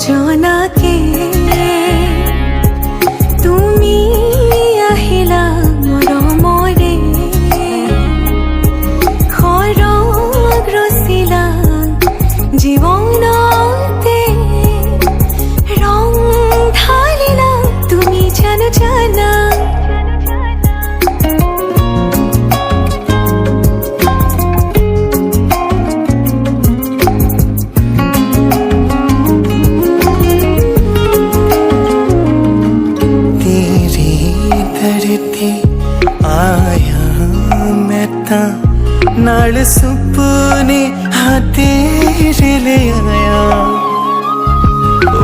যোজনা কে তুমি আহিলা মৰমৰে খৰগ ৰচিলা জীৱনতে ৰং ঢালিলা তুমি জানো জানা आया मैं ता नाल सुपने हाँ तेरे ले आया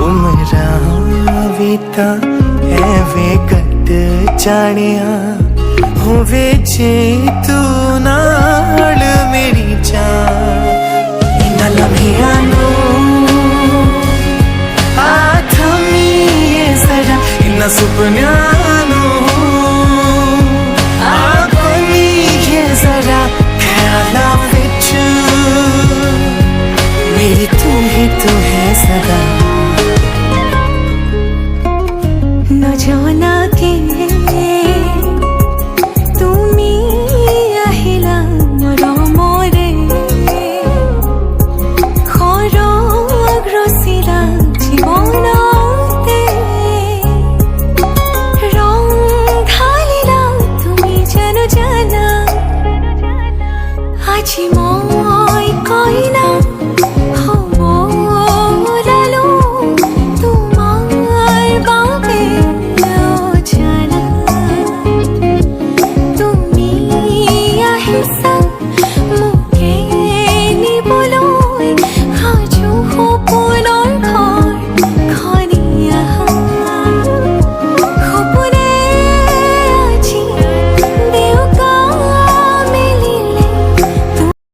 उमरा बीता एवे कट जानिया होवे जे तू नाल मेरी जान इन्ना लम्हिया नो आ थमी ये जरा इन्ना सुपना